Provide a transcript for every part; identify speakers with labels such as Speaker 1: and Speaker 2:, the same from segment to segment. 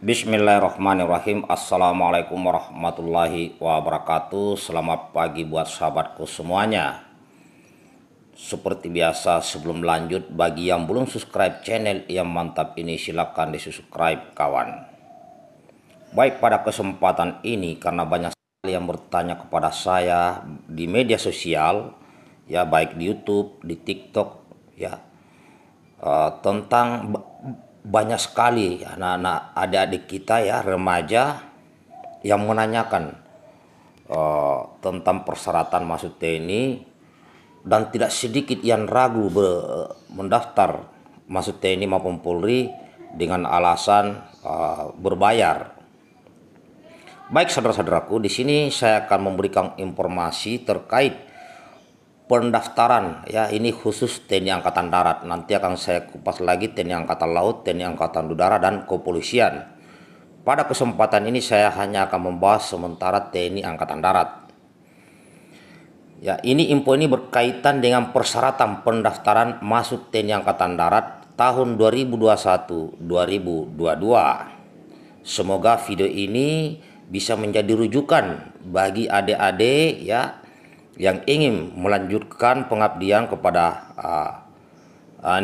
Speaker 1: Bismillahirrahmanirrahim. Assalamualaikum warahmatullahi wabarakatuh. Selamat pagi buat sahabatku semuanya. Seperti biasa, sebelum lanjut, bagi yang belum subscribe channel yang mantap ini, silahkan di subscribe kawan. Baik, pada kesempatan ini karena banyak sekali yang bertanya kepada saya di media sosial, ya baik di YouTube, di TikTok, ya tentang banyak sekali anak-anak adik-adik kita ya, remaja yang menanyakan tentang persyaratan masuk TNI, dan tidak sedikit yang ragu mendaftar masuk TNI maupun Polri dengan alasan berbayar. Baik saudara-saudaraku, di sini saya akan memberikan informasi terkait pendaftaran ya, ini khusus TNI Angkatan Darat. Nanti akan saya kupas lagi TNI Angkatan Laut, TNI Angkatan Udara, dan Kepolisian. Pada kesempatan ini saya hanya akan membahas sementara TNI Angkatan Darat. Ya, info ini berkaitan dengan persyaratan pendaftaran masuk TNI Angkatan Darat tahun 2021-2022. Semoga video ini bisa menjadi rujukan bagi adik-adik ya yang ingin melanjutkan pengabdian kepada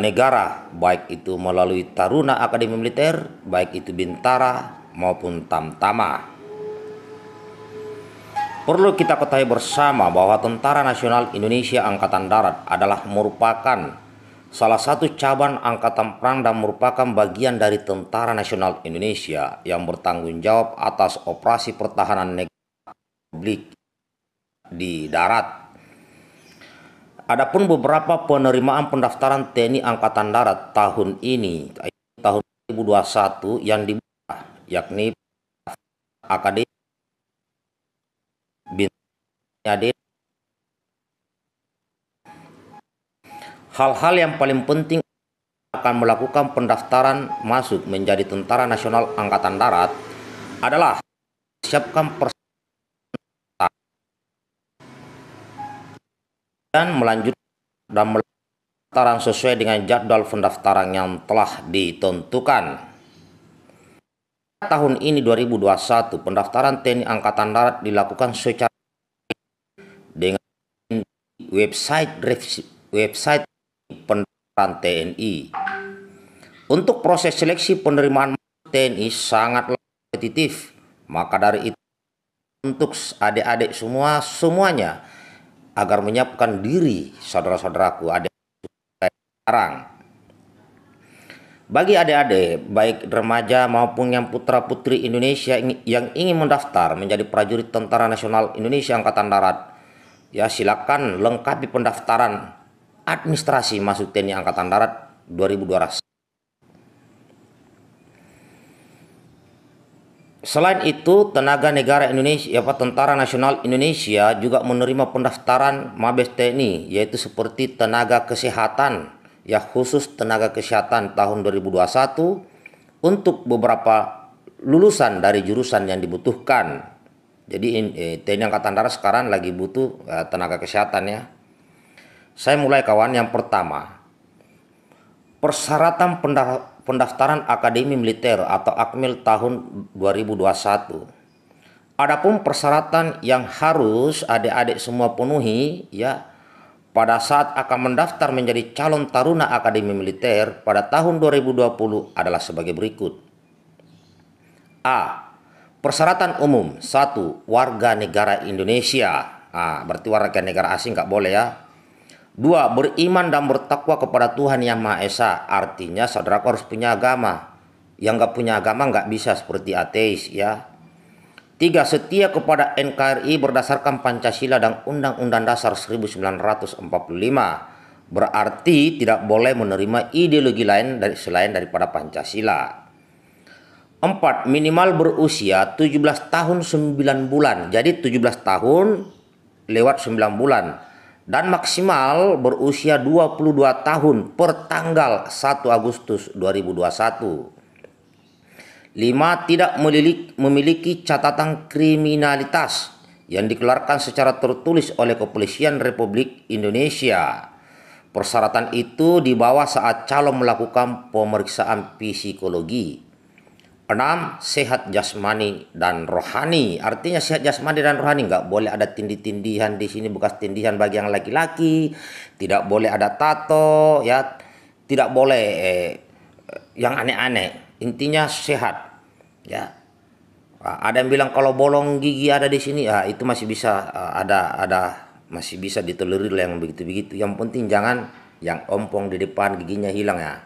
Speaker 1: negara, baik itu melalui Taruna Akademi Militer, baik itu Bintara maupun Tamtama. Perlu kita ketahui bersama bahwa Tentara Nasional Indonesia Angkatan Darat adalah merupakan salah satu cabang angkatan perang dan merupakan bagian dari Tentara Nasional Indonesia yang bertanggung jawab atas operasi pertahanan negara Republik di darat. Adapun beberapa penerimaan pendaftaran TNI Angkatan Darat tahun ini, tahun 2021 yang dibuka, yakni Akademi Bintara. Hal-hal yang paling penting akan melakukan pendaftaran masuk menjadi Tentara Nasional Angkatan Darat adalah siapkan dan melanjutkan dan pendaftaran sesuai dengan jadwal pendaftaran yang telah ditentukan. Tahun ini 2021 pendaftaran TNI Angkatan Darat dilakukan secara dengan website pendaftaran TNI. Untuk proses seleksi penerimaan TNI sangat kompetitif, maka dari itu untuk adik-adik semuanya agar menyiapkan diri, saudara-saudaraku, adik sekarang. Bagi adik-adik baik remaja maupun yang putra-putri Indonesia yang ingin mendaftar menjadi prajurit Tentara Nasional Indonesia Angkatan Darat, ya silakan lengkapi pendaftaran administrasi masuk TNI Angkatan Darat 2022. Selain itu, tenaga negara Indonesia, Tentara Nasional Indonesia juga menerima pendaftaran Mabes TNI, yaitu seperti tenaga kesehatan, ya khusus tenaga kesehatan tahun 2021 untuk beberapa lulusan dari jurusan yang dibutuhkan. Jadi TNI Angkatan Darat sekarang lagi butuh tenaga kesehatan ya. Saya mulai kawan. Yang pertama, persyaratan pendaftaran Akademi Militer atau Akmil tahun 2021. Adapun persyaratan yang harus adik-adik semua penuhi ya pada saat akan mendaftar menjadi calon Taruna Akademi Militer pada tahun 2020 adalah sebagai berikut. A. Persyaratan umum. 1. Warga negara Indonesia. Berarti warga negara asing nggak boleh ya. 2. Beriman dan bertakwa kepada Tuhan Yang Maha Esa. Artinya saudara harus punya agama. Yang nggak punya agama nggak bisa seperti ateis ya. 3. Setia kepada NKRI berdasarkan Pancasila dan Undang-Undang Dasar 1945. Berarti tidak boleh menerima ideologi lain selain daripada Pancasila. 4. Minimal berusia 17 tahun 9 bulan. Jadi 17 tahun lewat 9 bulan. Dan maksimal berusia 22 tahun per tanggal 1 Agustus 2021. 5. Tidak memiliki catatan kriminalitas yang dikeluarkan secara tertulis oleh Kepolisian Republik Indonesia. Persyaratan itu dibawa saat calon melakukan pemeriksaan psikologi. 6. Sehat jasmani dan rohani. Artinya sehat jasmani dan rohani, nggak boleh ada tindih-tindihan di sini, bekas tindihan bagi yang laki-laki, tidak boleh ada tato, ya, tidak boleh yang aneh-aneh. Intinya sehat, ya. Ada yang bilang kalau bolong gigi ada di sini, itu masih bisa masih bisa ditolerir yang begitu-begitu. Yang penting jangan yang ompong di depan giginya hilang, ya.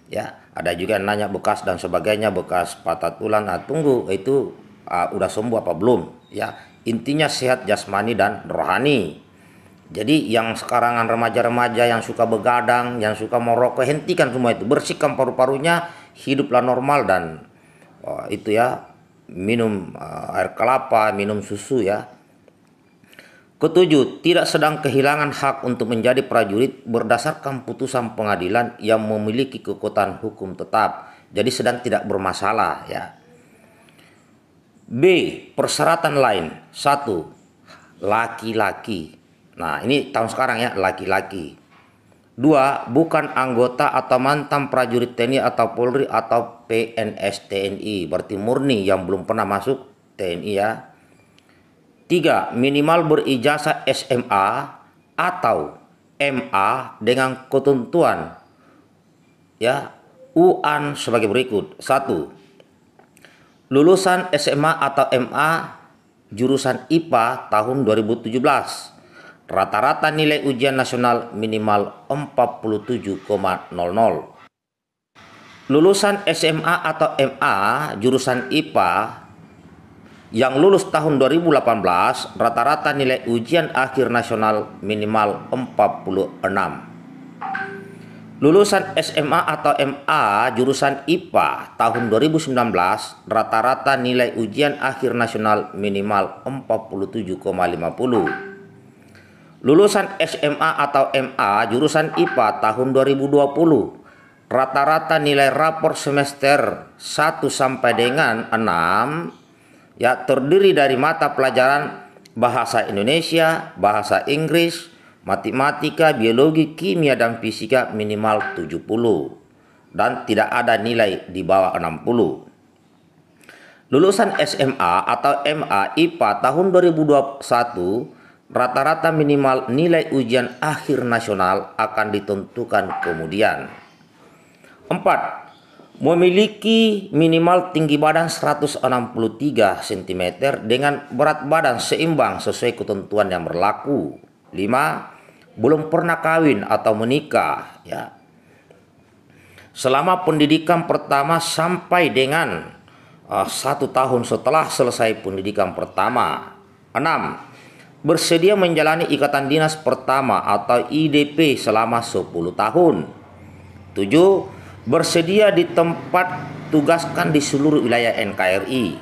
Speaker 1: Ya, ada juga yang nanya bekas dan sebagainya, bekas patah tulang. Tunggu itu udah sembuh apa belum? Ya, intinya sehat jasmani dan rohani. Jadi yang sekarang remaja-remaja yang suka begadang, yang suka merokok, hentikan semua itu, bersihkan paru-parunya, hiduplah normal dan itu ya, minum air kelapa, minum susu ya. Ketujuh, tidak sedang kehilangan hak untuk menjadi prajurit berdasarkan putusan pengadilan yang memiliki kekuatan hukum tetap. Jadi sedang tidak bermasalah ya. B. Persyaratan lain. 1. Laki-laki. Nah, ini tahun sekarang ya, laki-laki. 2. Bukan anggota atau mantan prajurit TNI atau Polri atau PNS TNI. Berarti murni yang belum pernah masuk TNI ya. 3. Minimal berijazah SMA atau MA dengan ketentuan ya UAN sebagai berikut. 1. Lulusan SMA atau MA jurusan IPA tahun 2017. Rata-rata nilai ujian nasional minimal 47,00. Lulusan SMA atau MA jurusan IPA yang lulus tahun 2018, rata-rata nilai ujian akhir nasional minimal 46. Lulusan SMA atau MA jurusan IPA tahun 2019, rata-rata nilai ujian akhir nasional minimal 47,50. Lulusan SMA atau MA jurusan IPA tahun 2020, rata-rata nilai rapor semester 1 sampai dengan 6 ya terdiri dari mata pelajaran bahasa Indonesia, bahasa Inggris, matematika, biologi, kimia, dan fisika minimal 70 dan tidak ada nilai di bawah 60. Lulusan SMA atau MA IPA tahun 2021, rata-rata minimal nilai ujian akhir nasional akan ditentukan kemudian. 4. Memiliki minimal tinggi badan 163 cm dengan berat badan seimbang sesuai ketentuan yang berlaku. 5. Belum pernah kawin atau menikah ya. Selama pendidikan pertama sampai dengan 1 tahun setelah selesai pendidikan pertama. 6. Bersedia menjalani ikatan dinas pertama atau IDP selama 10 tahun. 7. Bersedia di tempat tugaskan di seluruh wilayah NKRI.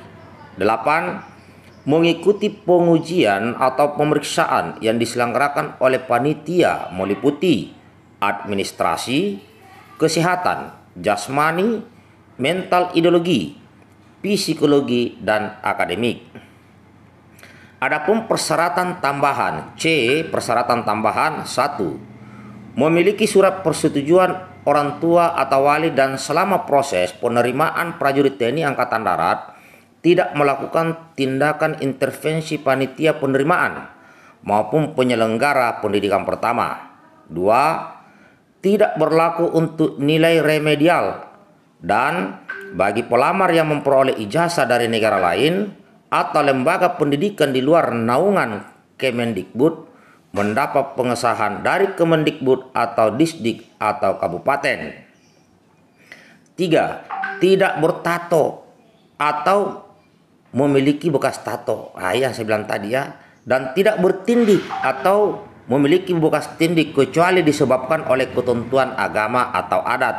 Speaker 1: 8. Mengikuti pengujian atau pemeriksaan yang diselenggarakan oleh panitia meliputi administrasi, kesehatan, jasmani, mental ideologi, psikologi, dan akademik. Adapun persyaratan tambahan, C. Persyaratan tambahan 1. Memiliki surat persetujuan orang tua atau wali dan selama proses penerimaan prajurit TNI Angkatan Darat tidak melakukan tindakan intervensi panitia penerimaan maupun penyelenggara pendidikan pertama. 2. Tidak berlaku untuk nilai remedial dan bagi pelamar yang memperoleh ijazah dari negara lain atau lembaga pendidikan di luar naungan Kemendikbud mendapat pengesahan dari Kemendikbud atau Disdik atau kabupaten. 3. Tidak bertato atau memiliki bekas tato, yang saya bilang tadi ya, dan tidak bertindik atau memiliki bekas tindik kecuali disebabkan oleh ketentuan agama atau adat.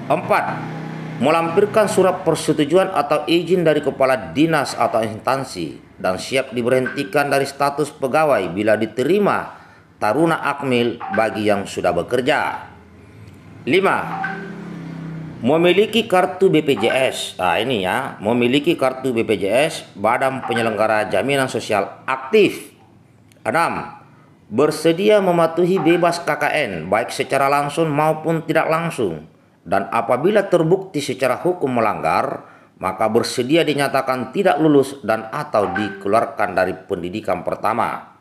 Speaker 1: 4. Melampirkan surat persetujuan atau izin dari kepala dinas atau instansi dan siap diberhentikan dari status pegawai bila diterima taruna akmil bagi yang sudah bekerja. 5. Memiliki kartu BPJS. Ini ya, memiliki kartu BPJS, Badan Penyelenggara Jaminan Sosial aktif. 6. Bersedia mematuhi bebas KKN baik secara langsung maupun tidak langsung, dan apabila terbukti secara hukum melanggar maka bersedia dinyatakan tidak lulus dan atau dikeluarkan dari pendidikan pertama.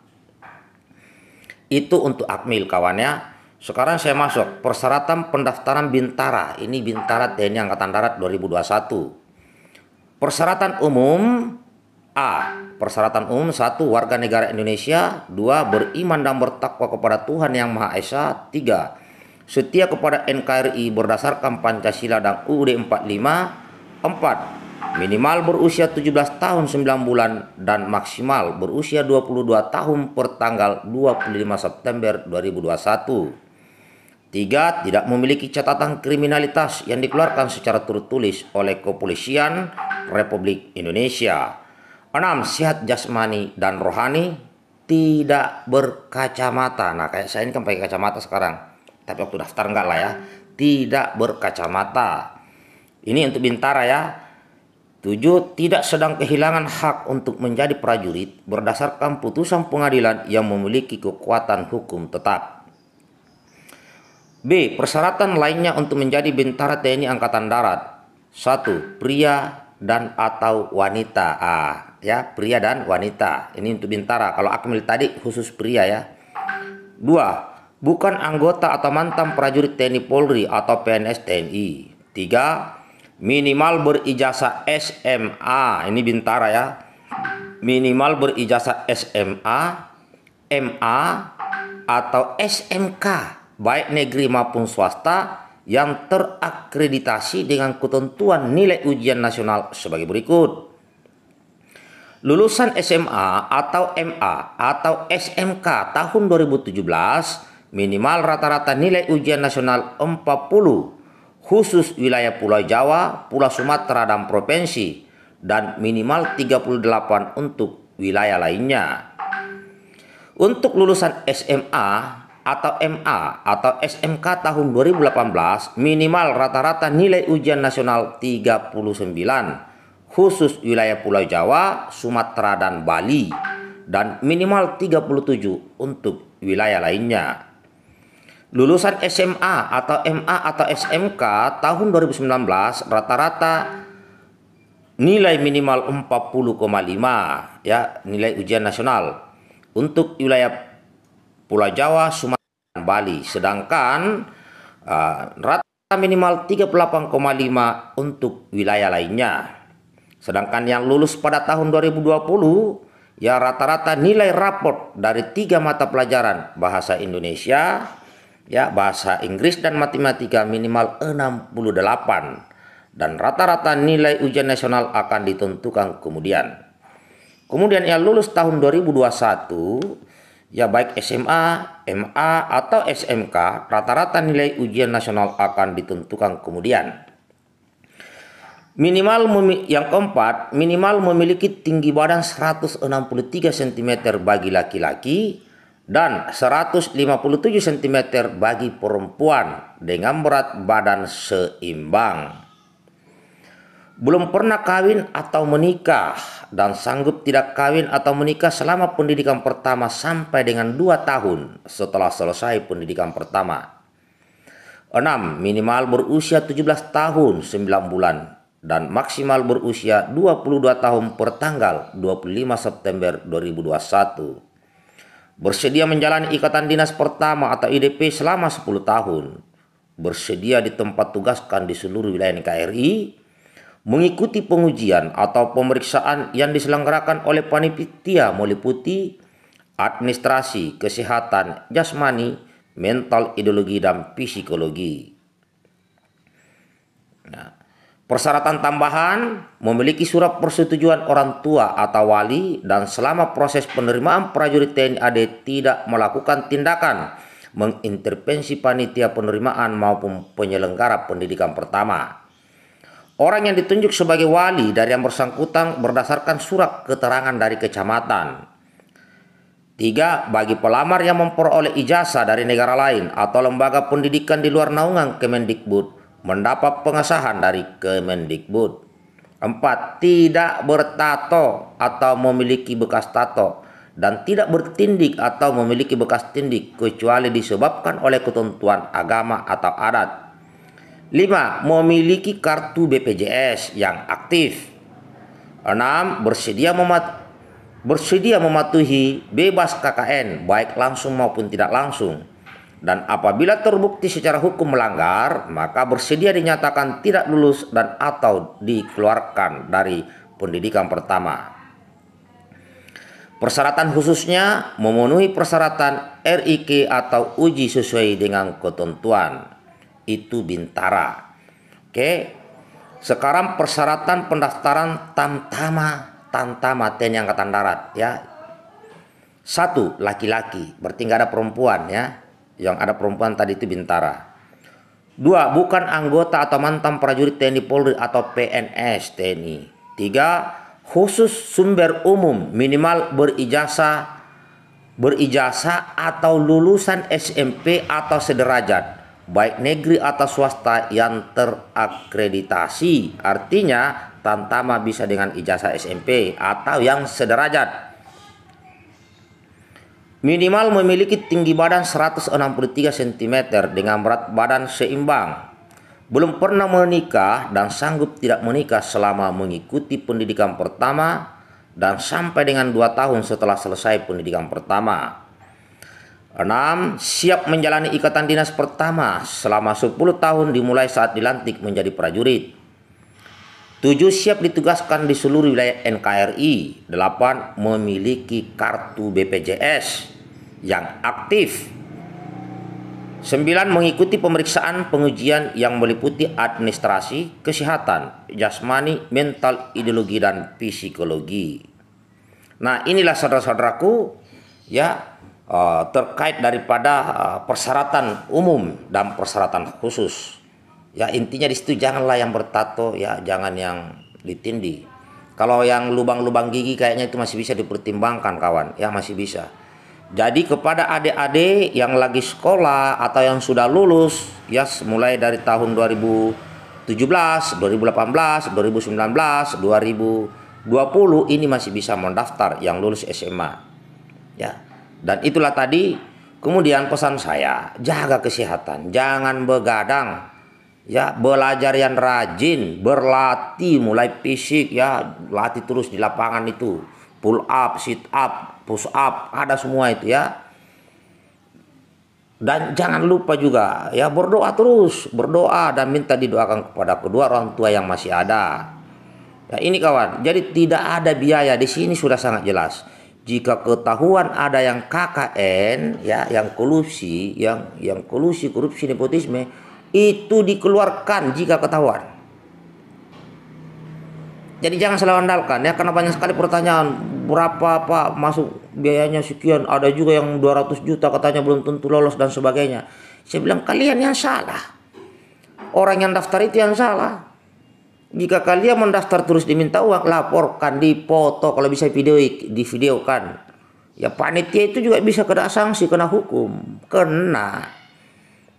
Speaker 1: Itu untuk Akmil kawannya. Sekarang saya masuk persyaratan pendaftaran Bintara. Ini Bintara TNI Angkatan Darat 2021. Persyaratan umum A. Persyaratan umum 1. Warga negara Indonesia. 2. Beriman dan bertakwa kepada Tuhan Yang Maha Esa. 3. Setia kepada NKRI berdasarkan Pancasila dan UUD 45. 4. Minimal berusia 17 tahun 9 bulan dan maksimal berusia 22 tahun per tanggal 25 September 2021. 3. Tidak memiliki catatan kriminalitas yang dikeluarkan secara tertulis oleh Kepolisian Republik Indonesia. 6. Sehat jasmani dan rohani, tidak berkacamata. Nah, kayak saya ini kan pakai kacamata sekarang, tapi waktu daftar enggak lah ya. Tidak berkacamata. Ini untuk Bintara ya. 7. Tidak sedang kehilangan hak untuk menjadi prajurit berdasarkan putusan pengadilan yang memiliki kekuatan hukum tetap. B. Persyaratan lainnya untuk menjadi Bintara TNI Angkatan Darat. 1. Pria dan atau wanita. Ya, pria dan wanita. Ini untuk Bintara. Kalau Akmil tadi khusus pria ya. 2. Bukan anggota atau mantan prajurit TNI Polri atau PNS TNI. 3. Minimal berijazah SMA. Ini Bintara ya. Minimal berijazah SMA, MA, atau SMK. Baik negeri maupun swasta yang terakreditasi dengan ketentuan nilai ujian nasional sebagai berikut. Lulusan SMA atau MA atau SMK tahun 2017 minimal rata-rata nilai ujian nasional 40 khusus wilayah Pulau Jawa, Pulau Sumatera dan provinsi, dan minimal 38 untuk wilayah lainnya. Untuk lulusan SMA atau MA atau SMK tahun 2018 minimal rata-rata nilai ujian nasional 39 khusus wilayah Pulau Jawa, Sumatera dan Bali, dan minimal 37 untuk wilayah lainnya. Lulusan SMA atau MA atau SMK tahun 2019 rata-rata nilai minimal 40,5 ya, nilai ujian nasional untuk wilayah Pulau Jawa, Sumatera, dan Bali, sedangkan rata minimal 38,5 untuk wilayah lainnya. Sedangkan yang lulus pada tahun 2020 ya rata-rata nilai raport dari 3 mata pelajaran bahasa Indonesia, ya bahasa Inggris dan matematika minimal 68, dan rata-rata nilai ujian nasional akan ditentukan kemudian. Kemudian yang lulus tahun 2021 ya baik SMA, MA atau SMK, rata-rata nilai ujian nasional akan ditentukan kemudian. Yang keempat, minimal memiliki tinggi badan 163 cm bagi laki-laki dan 157 cm bagi perempuan dengan berat badan seimbang. Belum pernah kawin atau menikah dan sanggup tidak kawin atau menikah selama pendidikan pertama sampai dengan 2 tahun setelah selesai pendidikan pertama. 6. Minimal berusia 17 tahun 9 bulan dan maksimal berusia 22 tahun per tanggal 25 September 2021. Bersedia menjalani ikatan dinas pertama atau IDP selama 10 tahun. Bersedia di tempat tugaskan di seluruh wilayah NKRI. Mengikuti pengujian atau pemeriksaan yang diselenggarakan oleh panitia meliputi administrasi, kesehatan, jasmani, mental, ideologi, dan psikologi. Nah, persyaratan tambahan memiliki surat persetujuan orang tua atau wali dan selama proses penerimaan prajurit TNI AD tidak melakukan tindakan mengintervensi panitia penerimaan maupun penyelenggara pendidikan pertama. Orang yang ditunjuk sebagai wali dari yang bersangkutan berdasarkan surat keterangan dari kecamatan. 3. Bagi pelamar yang memperoleh ijazah dari negara lain atau lembaga pendidikan di luar naungan Kemendikbud mendapat pengesahan dari Kemendikbud. 4. Tidak bertato atau memiliki bekas tato dan tidak bertindik atau memiliki bekas tindik kecuali disebabkan oleh ketentuan agama atau adat. 5. Memiliki kartu BPJS yang aktif. 6. Bersedia mematuhi bebas KKN baik langsung maupun tidak langsung. Dan apabila terbukti secara hukum melanggar, maka bersedia dinyatakan tidak lulus dan atau dikeluarkan dari pendidikan pertama. Persyaratan khususnya memenuhi persyaratan RIK atau uji sesuai dengan ketentuan. Itu Bintara. Oke. Sekarang persyaratan pendaftaran Tamtama TNI Angkatan Darat ya. 1. Laki-laki, berarti nggak ada perempuan ya. Yang ada perempuan tadi itu Bintara. 2. Bukan anggota atau mantan prajurit TNI Polri atau PNS TNI. 3. Khusus sumber umum minimal berijazah atau lulusan SMP atau sederajat baik negeri atau swasta yang terakreditasi. Artinya Tamtama bisa dengan ijazah SMP atau yang sederajat. Minimal memiliki tinggi badan 163 cm dengan berat badan seimbang. Belum pernah menikah dan sanggup tidak menikah selama mengikuti pendidikan pertama dan sampai dengan 2 tahun setelah selesai pendidikan pertama. 6. Siap menjalani ikatan dinas pertama selama 10 tahun dimulai saat dilantik menjadi prajurit. 7. Siap ditugaskan di seluruh wilayah NKRI. 8. Memiliki kartu BPJS yang aktif. 9. Mengikuti pemeriksaan pengujian yang meliputi administrasi, kesehatan, jasmani, mental, ideologi, dan psikologi. Nah, inilah saudara-saudaraku ya terkait daripada persyaratan umum dan persyaratan khusus. Ya intinya di situ janganlah yang bertato ya, jangan yang ditindih. Kalau yang lubang-lubang gigi kayaknya itu masih bisa dipertimbangkan kawan, ya masih bisa. Jadi kepada adik-adik yang lagi sekolah atau yang sudah lulus ya mulai dari tahun 2017, 2018, 2019, 2020 ini masih bisa mendaftar yang lulus SMA. Ya. Dan itulah tadi kemudian pesan saya, jaga kesehatan, jangan begadang. Ya, belajar yang rajin, berlatih mulai fisik ya, latih terus di lapangan itu. Pull up, sit up, push up, ada semua itu ya. Dan jangan lupa juga ya berdoa terus, berdoa dan minta didoakan kepada kedua orang tua yang masih ada. Ya ini kawan, jadi tidak ada biaya di sini sudah sangat jelas. Jika ketahuan ada yang KKN ya, yang kolusi, yang kolusi, korupsi, nepotisme itu dikeluarkan jika ketahuan. Jadi jangan selalu andalkan ya, karena banyak sekali pertanyaan berapa Pak masuk biayanya sekian, ada juga yang 200 juta katanya belum tentu lolos dan sebagainya. Saya bilang kalian yang salah, orang yang daftar itu yang salah. Jika kalian mendaftar terus diminta uang, laporkan, dipoto, kalau bisa divideokan. Ya panitia itu juga bisa kena sanksi, kena hukum, kena.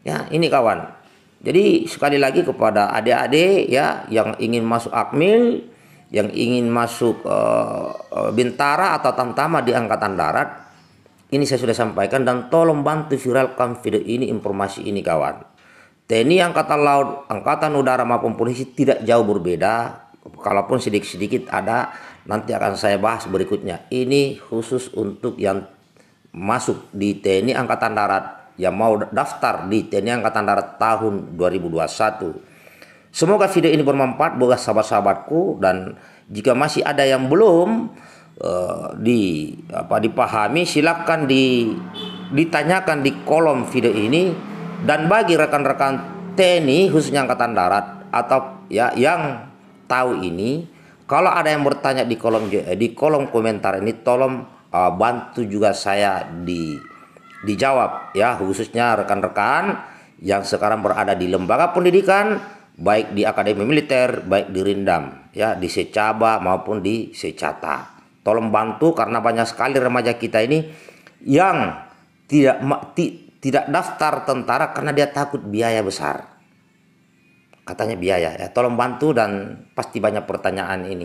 Speaker 1: Ya ini kawan. Jadi sekali lagi kepada adik-adik ya yang ingin masuk Akmil, yang ingin masuk Bintara atau Tamtama di Angkatan Darat, ini saya sudah sampaikan dan tolong bantu viralkan video ini, informasi ini kawan. TNI Angkatan Laut, Angkatan Udara maupun polisi tidak jauh berbeda, kalaupun sedikit-sedikit ada, nanti akan saya bahas berikutnya. Ini khusus untuk yang masuk di TNI Angkatan Darat, yang mau daftar di TNI Angkatan Darat tahun 2021. Semoga video ini bermanfaat buat sahabat-sahabatku, dan jika masih ada yang belum dipahami, silakan ditanyakan di kolom video ini. Dan bagi rekan-rekan TNI khususnya Angkatan Darat atau ya yang tahu ini, kalau ada yang bertanya di kolom komentar ini, tolong bantu juga saya dijawab ya, khususnya rekan-rekan yang sekarang berada di lembaga pendidikan, baik di akademi militer, baik di Rindam, ya di Secaba maupun di Secata. Tolong bantu karena banyak sekali remaja kita ini yang tidak daftar tentara karena dia takut biaya besar. Katanya biaya ya. Tolong bantu dan pasti banyak pertanyaan ini.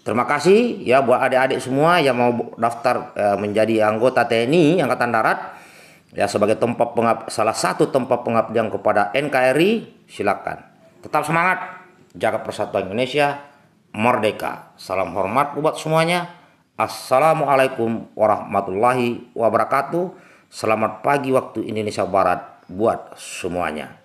Speaker 1: Terima kasih ya buat adik-adik semua yang mau daftar menjadi anggota TNI Angkatan Darat ya sebagai salah satu tempat pengabdian kepada NKRI, silakan. Tetap semangat, jaga persatuan Indonesia, merdeka. Salam hormat buat semuanya. Assalamualaikum warahmatullahi wabarakatuh. Selamat pagi waktu Indonesia Barat buat semuanya.